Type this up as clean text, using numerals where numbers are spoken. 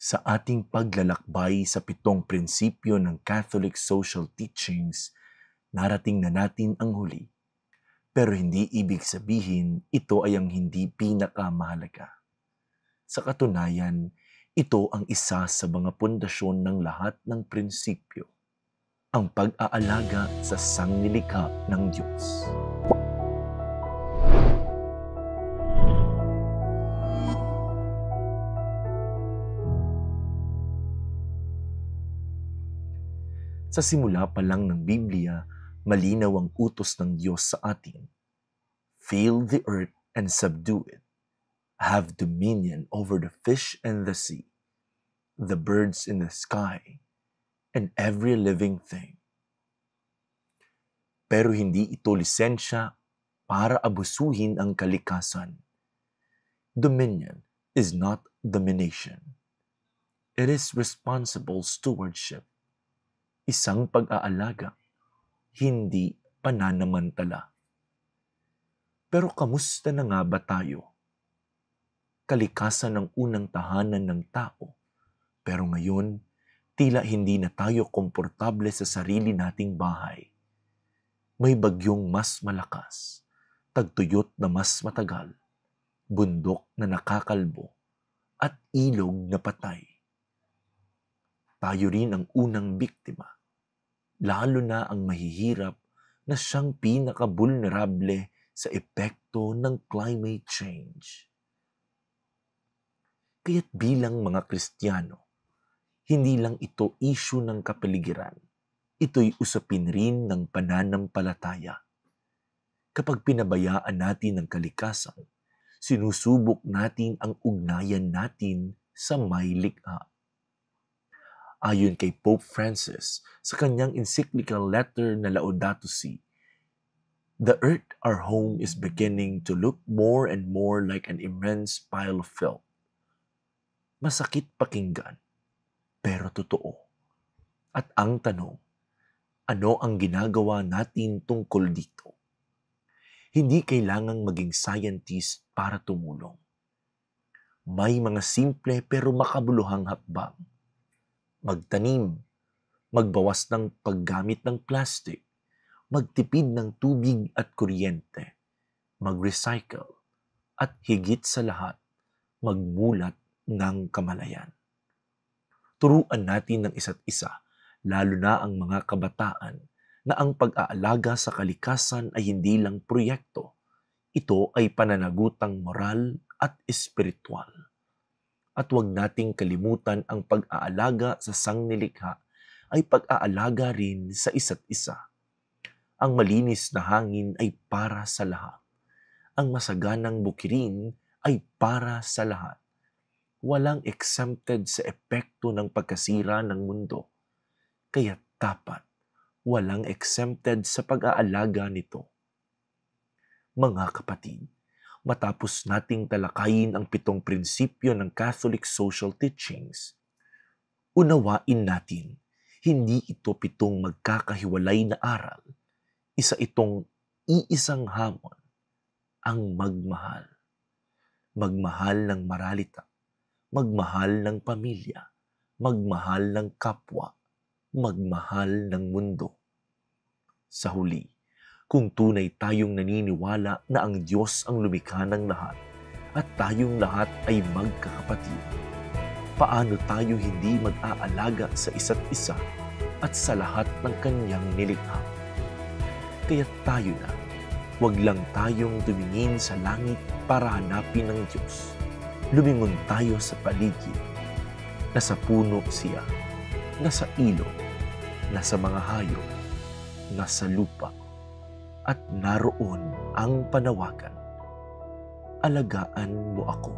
Sa ating paglalakbay sa 7 prinsipyo ng Catholic Social Teachings, narating na natin ang huli. Pero hindi ibig sabihin ito ay ang hindi pinakamahalaga. Sa katunayan, ito ang isa sa mga pundasyon ng lahat ng prinsipyo, ang pag-aalaga sa sangnilikha ng Diyos. Sa simula pa lang ng Biblia, malinaw ang utos ng Diyos sa atin. Fill the earth and subdue it. Have dominion over the fish in the sea, the birds in the sky, and every living thing. Pero hindi ito lisensya para abusuhin ang kalikasan. Dominion is not domination. It is responsible stewardship. Isang pag-aalaga, hindi pananamantala. Pero kamusta na nga ba tayo? Kalikasan ng unang tahanan ng tao, pero ngayon, tila hindi na tayo komportable sa sarili nating bahay. May bagyong mas malakas, tagtuyot na mas matagal, bundok na nakakalbo, at ilog na patay. Tayo rin ang unang biktima, lalo na ang mahihirap na siyang pinaka-vulnerable sa epekto ng climate change. Kaya't bilang mga Kristiyano, hindi lang ito issue ng kapaligiran, ito'y usapin rin ng pananampalataya. Kapag pinabayaan natin ang kalikasan, sinusubok natin ang ugnayan natin sa may likha. Ayon kay Pope Francis sa kanyang encyclical letter na Laudato Si, the earth, our home, is beginning to look more and more like an immense pile of filth. Masakit pakinggan, pero totoo. At ang tanong, ano ang ginagawa natin tungkol dito? Hindi kailangang maging scientist para tumulong. May mga simple pero makabuluhang hakbang. Magtanim, magbawas ng paggamit ng plastic, magtipid ng tubig at kuryente, mag-recycle, at higit sa lahat, magmulat ng kamalayan. Turuan natin ng isa't isa, lalo na ang mga kabataan, na ang pag-aalaga sa kalikasan ay hindi lang proyekto. Ito ay pananagutang moral at espiritual. At huwag nating kalimutan ang pag-aalaga sa sangnilikha ay pag-aalaga rin sa isa't isa. Ang malinis na hangin ay para sa lahat. Ang masaganang bukirin ay para sa lahat. Walang exempted sa epekto ng pagkasira ng mundo. Kaya dapat walang exempted sa pag-aalaga nito. Mga kapatid, matapos nating talakayin ang 7 prinsipyo ng Catholic Social Teachings, unawain natin, hindi ito 7 magkakahiwalay na aral. Isa itong iisang hamon, ang magmahal. Magmahal ng maralita, magmahal ng pamilya, magmahal ng kapwa, magmahal ng mundo. Sa huli, kung tunay tayong naniniwala na ang Diyos ang lumikha ng lahat at tayong lahat ay magkakapatid, paano tayo hindi mag-aalaga sa isa't isa at sa lahat ng kanyang nilikha? Kaya tayo na, wag lang tayong tumingin sa langit para hanapin ang Diyos. Lumingon tayo sa paligid. Nasa puno siya, nasa ilog, nasa mga hayop, nasa lupa, at naroon ang panawagan. Alagaan mo ako.